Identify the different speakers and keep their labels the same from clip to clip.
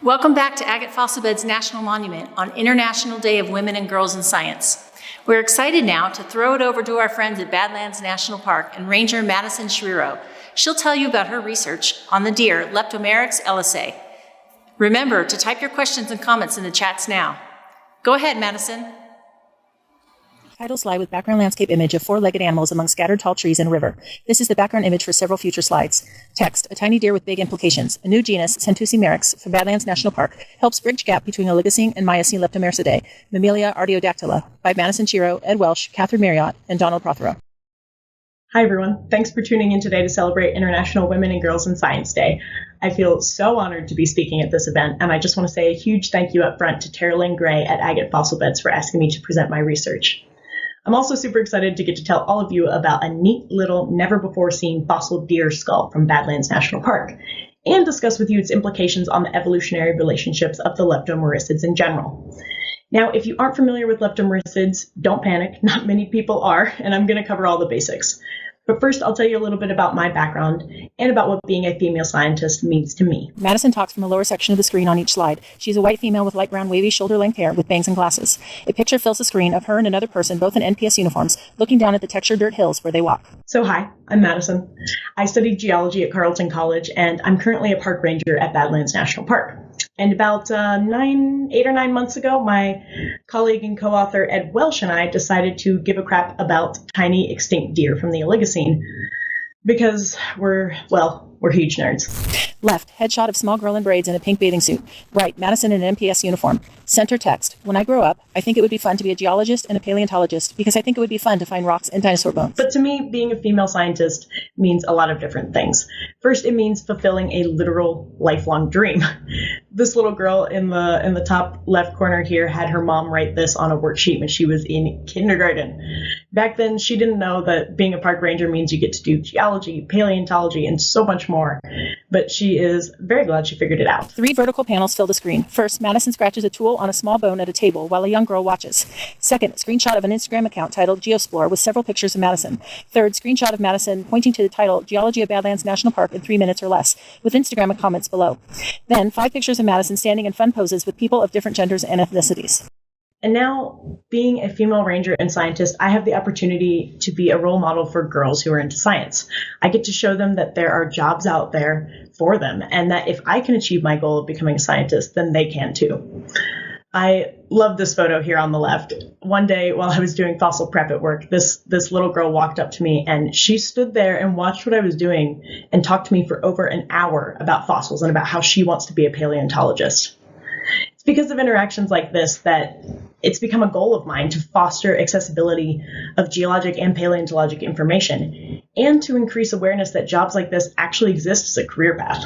Speaker 1: Welcome back to Agate Fossil Beds National Monument on International Day of Women and Girls in Science. We're excited now to throw it over to our friends at Badlands National Park and Ranger Mattison Shreero. She'll tell you about her research on the deer Leptomerycids. Remember to type your questions and comments in the chats now. Go ahead, Mattison.
Speaker 2: Title slide with background landscape image of four-legged animals among scattered tall trees and a river. This is the background image for several future slides. Text, a tiny deer with big implications. A new genus, Leptomerycids, from Badlands National Park, helps bridge gap between Oligocene and Miocene Leptomerycidae, Mammalia artiodactyla, by Mattison Shreero, Ed Welsh, Catherine Marriott, and Donald Prothero.
Speaker 3: Hi, everyone. Thanks for tuning in today to celebrate International Women and Girls in Science Day. I feel so honored to be speaking at this event, and I just want to say a huge thank you up front to Tara Lynn Gray at Agate Fossil Beds for asking me to present my research. I'm also super excited to get to tell all of you about a neat little never-before-seen fossil deer skull from Badlands National Park, and discuss with you its implications on the evolutionary relationships of the Leptomerycids in general. Now, if you aren't familiar with Leptomerycids, don't panic. Not many people are, and I'm going to cover all the basics. But first, I'll tell you a little bit about my background and about what being a female scientist means to me.
Speaker 2: Mattison talks from the lower section of the screen on each slide. She's a white female with light brown, wavy, shoulder-length hair with bangs and glasses. A picture fills the screen of her and another person, both in NPS uniforms, looking down at the textured dirt hills where they walk.
Speaker 3: So hi, I'm Mattison. I studied geology at Carleton College, and I'm currently a park ranger at Badlands National Park. And about 8 or 9 months ago, my colleague and co-author Ed Welsh and I decided to give a crap about tiny extinct deer from the Oligocene because we're huge nerds.
Speaker 2: Left, headshot of small girl in braids in a pink bathing suit. Right, Mattison in an NPS uniform. Center text, when I grow up, I think it would be fun to be a geologist and a paleontologist because I think it would be fun to find rocks and dinosaur bones.
Speaker 3: But to me, being a female scientist means a lot of different things. First, it means fulfilling a literal lifelong dream. This little girl in the top left corner here had her mom write this on a worksheet when she was in kindergarten. Back then, she didn't know that being a park ranger means you get to do geology, paleontology, and so much more. But she is very glad she figured it out.
Speaker 2: 3 vertical panels fill the screen. First, Mattison scratches a tool on a small bone at a table while a young girl watches. Second, screenshot of an Instagram account titled Geosplore with several pictures of Mattison. Third, screenshot of Mattison pointing to the title Geology of Badlands National Park in 3 minutes or less, with Instagram and comments below. Then, 5 pictures of Mattison standing in fun poses with people of different genders and ethnicities.
Speaker 3: And now, being a female ranger and scientist, I have the opportunity to be a role model for girls who are into science. I get to show them that there are jobs out there for them, and that if I can achieve my goal of becoming a scientist, then they can too. I love this photo here on the left. One day while I was doing fossil prep at work, this little girl walked up to me and she stood there and watched what I was doing and talked to me for over an hour about fossils and about how she wants to be a paleontologist. It's because of interactions like this that it's become a goal of mine to foster accessibility of geologic and paleontologic information and to increase awareness that jobs like this actually exist as a career path.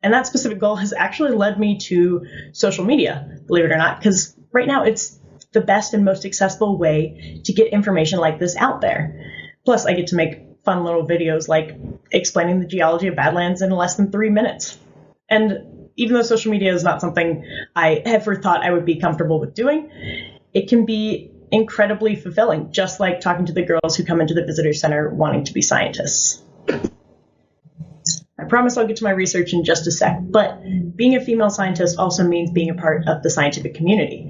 Speaker 3: And that specific goal has actually led me to social media, believe it or not, because right now it's the best and most accessible way to get information like this out there. Plus, I get to make fun little videos like explaining the geology of Badlands in less than 3 minutes. And even though social media is not something I ever thought I would be comfortable with doing, it can be incredibly fulfilling, just like talking to the girls who come into the visitor center wanting to be scientists. I promise I'll get to my research in just a sec, but being a female scientist also means being a part of the scientific community.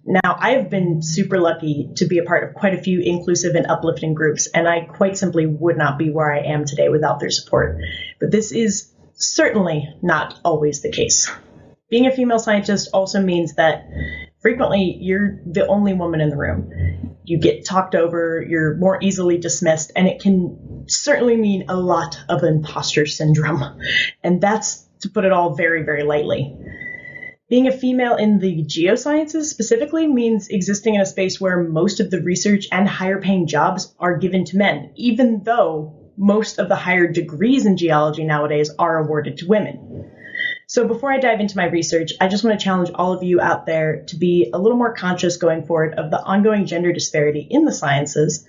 Speaker 3: Now, I have been super lucky to be a part of quite a few inclusive and uplifting groups, and I quite simply would not be where I am today without their support. But this is certainly not always the case. Being a female scientist also means that frequently you're the only woman in the room. You get talked over, you're more easily dismissed, and it can certainly mean a lot of imposter syndrome. And that's, to put it all very, very lightly. Being a female in the geosciences specifically means existing in a space where most of the research and higher paying jobs are given to men, even though most of the higher degrees in geology nowadays are awarded to women. So before I dive into my research, I just want to challenge all of you out there to be a little more conscious going forward of the ongoing gender disparity in the sciences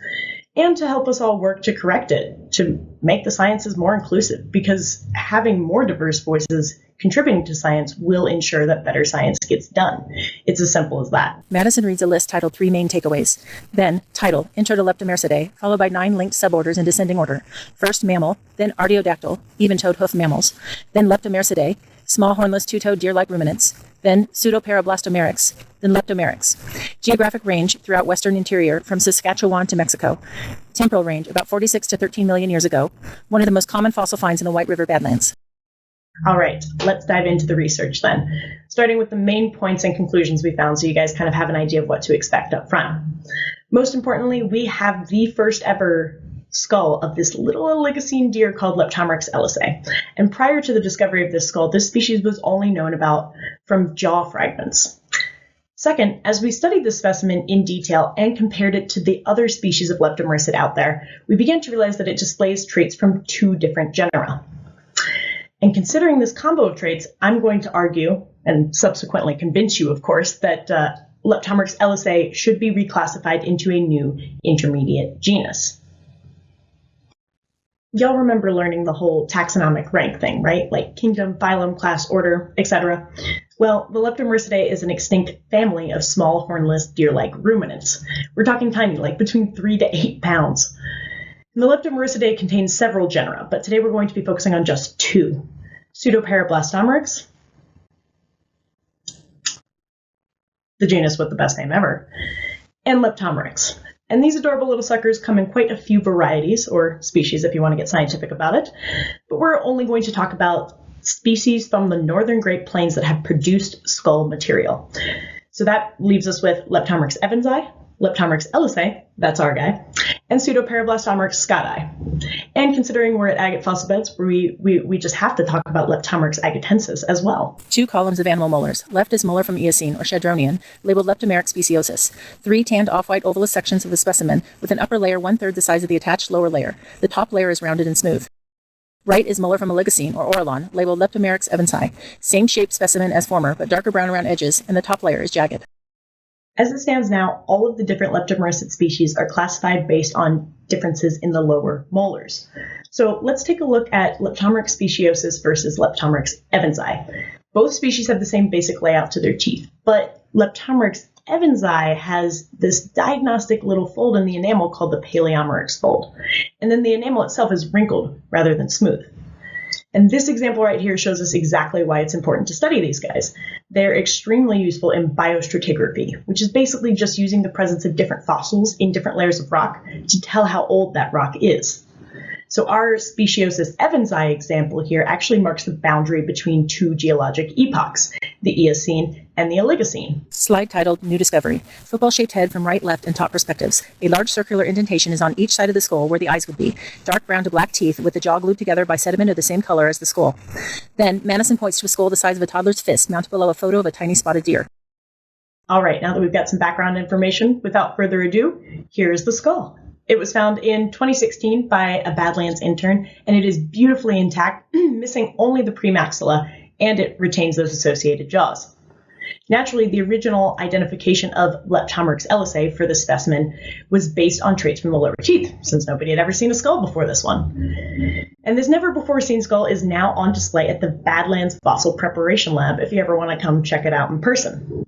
Speaker 3: and to help us all work to correct it, to make the sciences more inclusive, because having more diverse voices contributing to science will ensure that better science gets done. It's as simple as that.
Speaker 2: Mattison reads a list titled 3 Main Takeaways. Then, title, Intro to Leptomerycidae, followed by 9 linked suborders in descending order. First, mammal, then artiodactyl, even-toed hoof mammals, then Leptomerycidae, small hornless two-toed deer-like ruminants, then Pseudoparablastomerics, then Leptomeryx. Geographic range throughout western interior from Saskatchewan to Mexico. Temporal range about 46 to 13 million years ago, one of the most common fossil finds in the White River Badlands.
Speaker 3: All right, let's dive into the research then, starting with the main points and conclusions we found so you guys kind of have an idea of what to expect up front. Most importantly, we have the first ever skull of this little Oligocene deer called Leptomeryx ellisei. And prior to the discovery of this skull, this species was only known about from jaw fragments. Second, as we studied this specimen in detail and compared it to the other species of Leptomericid out there, we began to realize that it displays traits from two different genera. And considering this combo of traits, I'm going to argue, and subsequently convince you, of course, that Leptomeryx ellisei should be reclassified into a new intermediate genus. Y'all remember learning the whole taxonomic rank thing, right? Like kingdom, phylum, class, order, etc. Well, the Leptomericidae is an extinct family of small hornless deer-like ruminants. We're talking tiny, like between 3 to 8 pounds. And the Leptomericidae contains several genera, but today we're going to be focusing on just two. Pseudoparablastomerics, the genus with the best name ever, and Leptomeryx. And these adorable little suckers come in quite a few varieties, or species if you want to get scientific about it, but we're only going to talk about species from the northern Great Plains that have produced skull material. So that leaves us with Leptomeryx evansii, Leptomeryx ellisei, that's our guy, and Pseudoparablastomyrex scotti. And considering we're at agate fossil beds, we just have to talk about Leptomeryx agatensis as well.
Speaker 2: 2 columns of animal molars. Left is molar from Eocene or Chadronian, labeled Leptomeryx speciosus. 3 tanned off-white ovalless sections of the specimen with an upper layer 1/3 the size of the attached lower layer. The top layer is rounded and smooth. Right is molar from Oligocene or Orlon, labeled Leptomeryx evansii. Same shaped specimen as former, but darker brown around edges, and the top layer is jagged.
Speaker 3: As it stands now, all of the different Leptomericid species are classified based on differences in the lower molars. So let's take a look at Leptomeryx speciosus versus Leptomeryx evansii. Both species have the same basic layout to their teeth, but Leptomeryx evansii has this diagnostic little fold in the enamel called the paleomeryx fold. And then the enamel itself is wrinkled rather than smooth. And this example right here shows us exactly why it's important to study these guys. They're extremely useful in biostratigraphy, which is basically just using the presence of different fossils in different layers of rock to tell how old that rock is. So our Speciosus evansii example here actually marks the boundary between two geologic epochs, the Eocene and the Oligocene.
Speaker 2: Slide titled New Discovery. Football-shaped head from right, left, and top perspectives. A large circular indentation is on each side of the skull where the eyes would be. Dark brown to black teeth with the jaw glued together by sediment of the same color as the skull. Then, Mattison points to a skull the size of a toddler's fist mounted below a photo of a tiny spotted deer.
Speaker 3: All right, now that we've got some background information, without further ado, here's the skull. It was found in 2016 by a Badlands intern, and it is beautifully intact, missing only the premaxilla, and it retains those associated jaws. Naturally, the original identification of Leptomeryx ellisei for this specimen was based on traits from the lower teeth, since nobody had ever seen a skull before this one. And this never-before-seen skull is now on display at the Badlands Fossil Preparation Lab if you ever want to come check it out in person.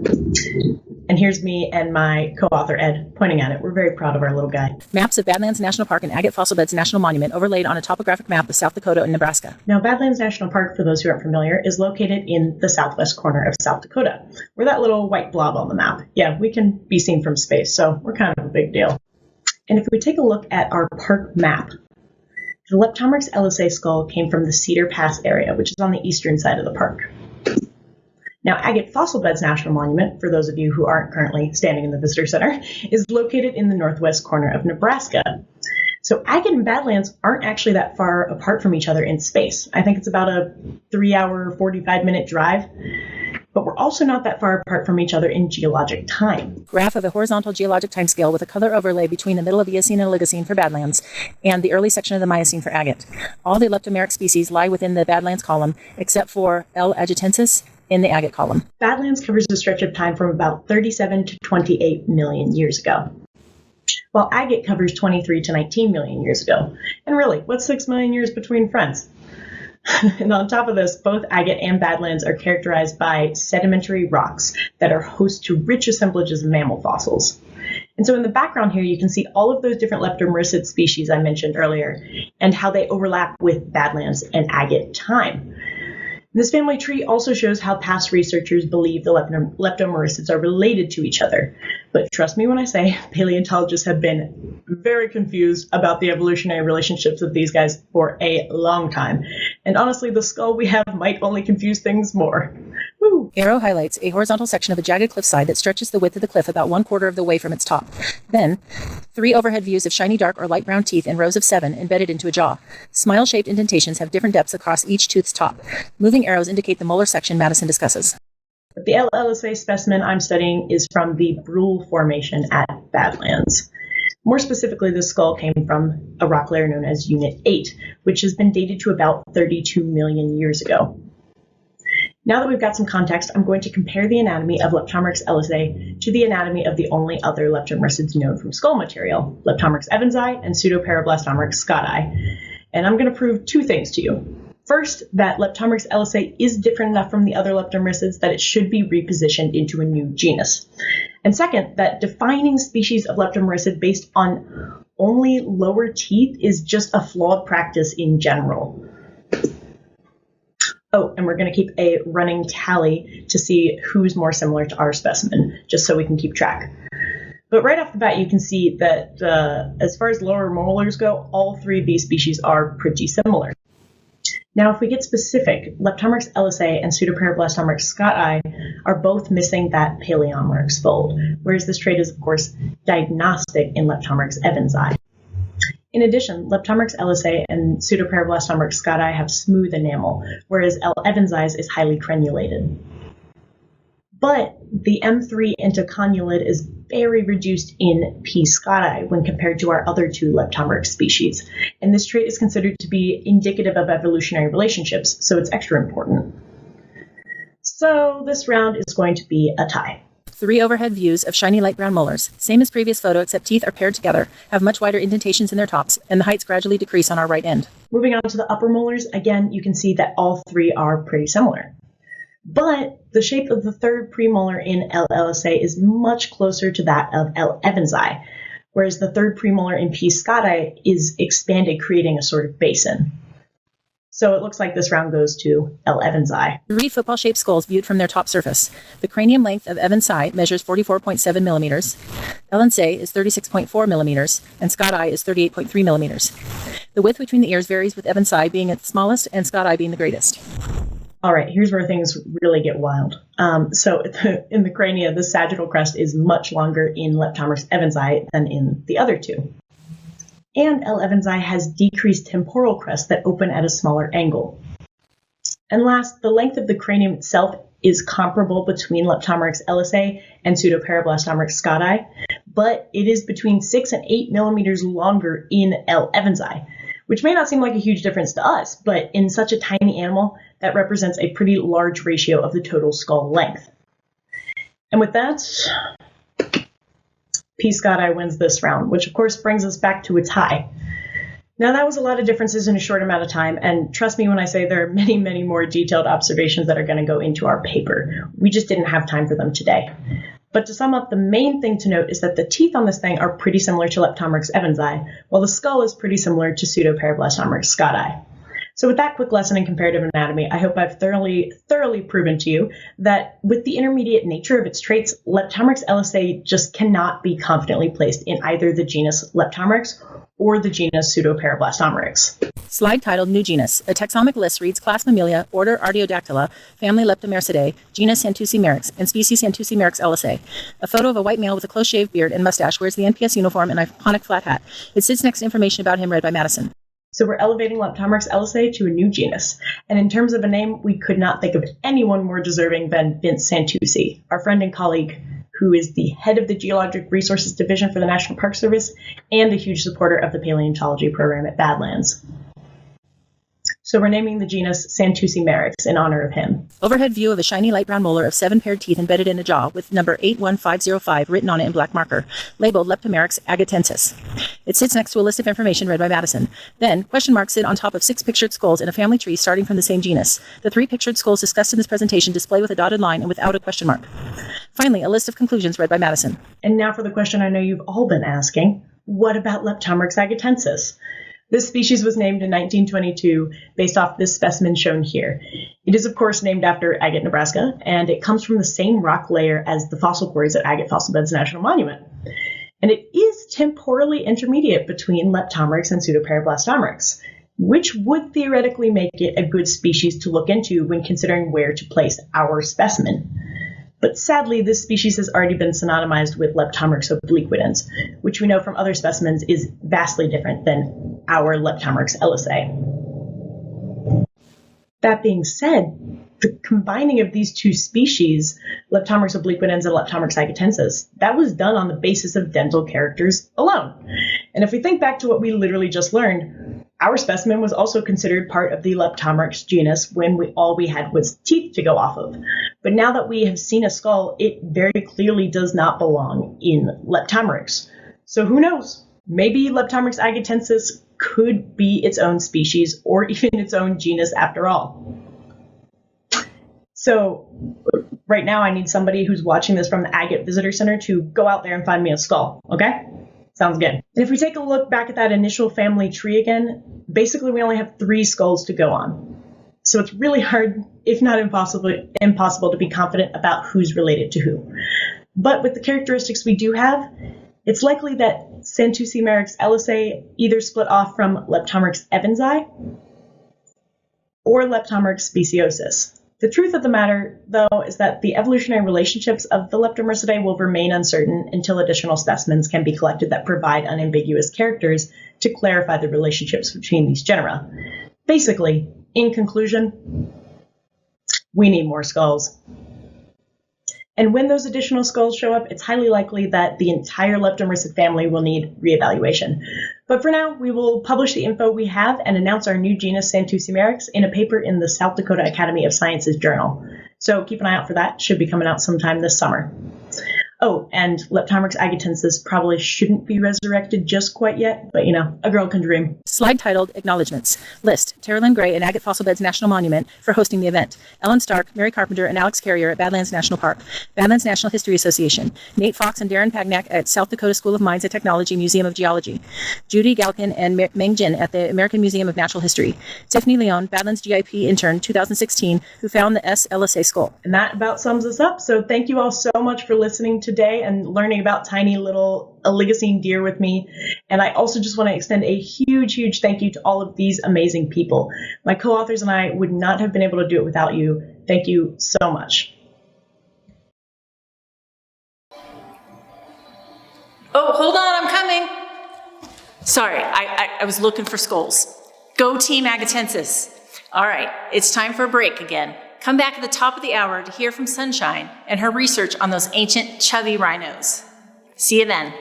Speaker 3: And here's me and my co-author, Ed, pointing at it. We're very proud of our little guy.
Speaker 2: Maps of Badlands National Park and Agate Fossil Beds National Monument overlaid on a topographic map of South Dakota and Nebraska.
Speaker 3: Now, Badlands National Park, for those who aren't familiar, is located in the southwest corner of South Dakota. We're that little white blob on the map. Yeah, we can be seen from space, so we're kind of a big deal. And if we take a look at our park map, the Leptomeryx ellisei skull came from the Cedar Pass area, which is on the eastern side of the park. Now, Agate Fossil Beds National Monument, for those of you who aren't currently standing in the visitor center, is located in the northwest corner of Nebraska. So Agate and Badlands aren't actually that far apart from each other in space. I think it's about a 3-hour, 45-minute drive. But we're also not that far apart from each other in geologic time.
Speaker 2: Graph of a horizontal geologic timescale with a color overlay between the middle of Eocene and Oligocene for Badlands and the early section of the Miocene for Agate. All the Leptomeryx species lie within the Badlands column, except for L. agatensis in the Agate column.
Speaker 3: Badlands covers a stretch of time from about 37 to 28 million years ago, while Agate covers 23 to 19 million years ago. And really, what's 6 million years between friends? And on top of this, both Agate and Badlands are characterized by sedimentary rocks that are host to rich assemblages of mammal fossils. And so in the background here, you can see all of those different Leptomericid species I mentioned earlier and how they overlap with Badlands and Agate time. This family tree also shows how past researchers believe the leptomerycids are related to each other. But trust me when I say paleontologists have been very confused about the evolutionary relationships of these guys for a long time. And honestly, the skull we have might only confuse things more. Woo!
Speaker 2: Arrow highlights a horizontal section of a jagged cliffside that stretches the width of the cliff about 1/4 of the way from its top. Then, 3 overhead views of shiny dark or light brown teeth in rows of 7 embedded into a jaw. Smile-shaped indentations have different depths across each tooth's top. Moving arrows indicate the molar section Mattison discusses.
Speaker 3: The LLSA specimen I'm studying is from the Brule Formation at Badlands. More specifically, the skull came from a rock layer known as Unit 8, which has been dated to about 32 million years ago. Now that we've got some context, I'm going to compare the anatomy of Leptomeryx ellisei to the anatomy of the only other leptomerycids known from skull material, Leptomeryx evansii and Pseudoparablastomeryx scotti. And I'm going to prove 2 things to you. First, that Leptomeryx ellisei is different enough from the other leptomerycids that it should be repositioned into a new genus. And second, that defining species of leptomericid based on only lower teeth is just a flawed practice in general. Oh, and we're going to keep a running tally to see who's more similar to our specimen, just so we can keep track. But right off the bat, you can see that as far as lower molars go, all 3 of these species are pretty similar. Now, if we get specific, Leptomeryx ellisei and Pseudoparablastomeryx scotti are both missing that paleomeryx fold, whereas this trait is, of course, diagnostic in Leptomeryx evansii. In addition, Leptomeryx ellisei and Pseudoparablastomeryx scotti have smooth enamel, whereas L. evansii is highly crenulated. But the M3 interconulate is very reduced in P. scotti when compared to our other 2 Leptomeryx species, and this trait is considered to be indicative of evolutionary relationships, so it's extra important. So this round is going to be a tie.
Speaker 2: 3 overhead views of shiny light brown molars, same as previous photo except teeth are paired together, have much wider indentations in their tops, and the heights gradually decrease on our right end.
Speaker 3: Moving on to the upper molars, again, you can see that all 3 are pretty similar. But the shape of the 3rd premolar in L. ellisei is much closer to that of L. evansii, whereas the 3rd premolar in P. scotti is expanded, creating a sort of basin. So it looks like this round goes to L. evansii.
Speaker 2: 3 football-shaped skulls viewed from their top surface. The cranium length of evansii measures 44.7 millimeters, ellisei is 36.4 millimeters, and scotti is 38.3 millimeters. The width between the ears varies, with evansii being at the smallest and scotti being the greatest.
Speaker 3: All right, here's where things really get wild. So in the crania, the sagittal crest is much longer in Leptomeryx evansii than in the other 2. And L. evansii has decreased temporal crests that open at a smaller angle. And last, the length of the cranium itself is comparable between Leptomeryx ellisei and Pseudoparablastomeryx scotti, but it is between 6 and 8 millimeters longer in L. evansii, which may not seem like a huge difference to us, but in such a tiny animal, that represents a pretty large ratio of the total skull length. And with that, P. scotti wins this round, which of course brings us back to a tie. Now that was a lot of differences in a short amount of time, and trust me when I say there are many, many more detailed observations that are going to go into our paper. We just didn't have time for them today. But to sum up, the main thing to note is that the teeth on this thing are pretty similar to Leptomeryx evansii, while the skull is pretty similar to Pseudoparablastomeryx scotti. So with that quick lesson in comparative anatomy, I hope I've thoroughly proven to you that with the intermediate nature of its traits, Leptomeryx ellisei just cannot be confidently placed in either the genus Leptomeryx or the genus Pseudoparablastomeryx.
Speaker 2: Slide titled New Genus. A taxonomic list reads Class Mammalia, Order Artiodactyla, Family Leptomerycidae, Genus Santussimeryx, and Species Santussimeryx ellisei. A photo of a white male with a close-shaved beard and mustache wears the NPS uniform and iconic flat hat. It sits next to information about him read by Mattison.
Speaker 3: So we're elevating Leptomeryx ellisei to a new genus. And in terms of a name, we could not think of anyone more deserving than Vince Santussi, our friend and colleague who is the head of the Geologic Resources Division for the National Park Service and a huge supporter of the paleontology program at Badlands. So we're naming the genus Santussimeryx in honor of him.
Speaker 2: Overhead view of a shiny light brown molar of 7 paired teeth embedded in a jaw with number 81505 written on it in black marker, labeled Leptomeryx agatensis. It sits next to a list of information read by Mattison. Then, question marks sit on top of 6 pictured skulls in a family tree starting from the same genus. The 3 pictured skulls discussed in this presentation display with a dotted line and without a question mark. Finally, a list of conclusions read by Mattison.
Speaker 3: And now for the question I know you've all been asking. What about Leptomeryx agatensis? This species was named in 1922 based off this specimen shown here. It is, of course, named after Agate, Nebraska, and it comes from the same rock layer as the fossil quarries at Agate Fossil Beds National Monument. And it is temporally intermediate between Leptomeryx and Pseudoparablastomyx, which would theoretically make it a good species to look into when considering where to place our specimen. But sadly, this species has already been synonymized with Leptomeryx obliquitans, which we know from other specimens is vastly different than our Leptomeryx ellisae. That being said, the combining of these two species, Leptomeryx obliquitans and Leptomeryx agatensis, that was done on the basis of dental characters alone. And if we think back to what we literally just learned, our specimen was also considered part of the Leptomeryx genus when all we had was teeth to go off of. But now that we have seen a skull, it very clearly does not belong in Leptomeryx. So who knows? Maybe Leptomeryx agatensis could be its own species or even its own genus after all. So right now I need somebody who's watching this from the Agate Visitor Center to go out there and find me a skull, okay? Sounds good. And if we take a look back at that initial family tree again, basically we only have 3 skulls to go on. So it's really hard, if not impossible to be confident about who's related to who. But with the characteristics we do have, it's likely that Santucimerics ellisae either split off from Leptomeryx evansi or Leptomeryx speciosus. The truth of the matter, though, is that the evolutionary relationships of the Leptomerycidae will remain uncertain until additional specimens can be collected that provide unambiguous characters to clarify the relationships between these genera. Basically, in conclusion, we need more skulls. And when those additional skulls show up, it's highly likely that the entire Leptomericid family will need reevaluation. But for now, we will publish the info we have and announce our new genus Santucimerics in a paper in the South Dakota Academy of Sciences journal. So keep an eye out for that. It should be coming out sometime this summer. Oh, and Leptomeryx agatensis probably shouldn't be resurrected just quite yet, but a girl can dream.
Speaker 2: Slide titled Acknowledgements. List Tara Lynn Gray and Agate Fossil Beds National Monument for hosting the event. Ellen Stark, Mary Carpenter, and Alex Carrier at Badlands National Park. Badlands National History Association. Nate Fox and Darren Pagnac at South Dakota School of Mines and Technology Museum of Geology. Judy Galkin and Meng Jin at the American Museum of Natural History. Tiffany Leon, Badlands GIP intern 2016, who found the S. ellisae skull.
Speaker 3: And that about sums us up. So thank you all so much for listening today and learning about tiny little oligocene deer with me. And I also just want to extend a huge thank you to all of these amazing people. My co-authors and I would not have been able to do it without you. Thank you so much.
Speaker 1: Oh, hold on, I'm coming. Sorry, I was looking for skulls. Go Team Agatensis. All right, it's time for a break again. Come back at the top of the hour to hear from Sunshine and her research on those ancient chubby rhinos. See you then.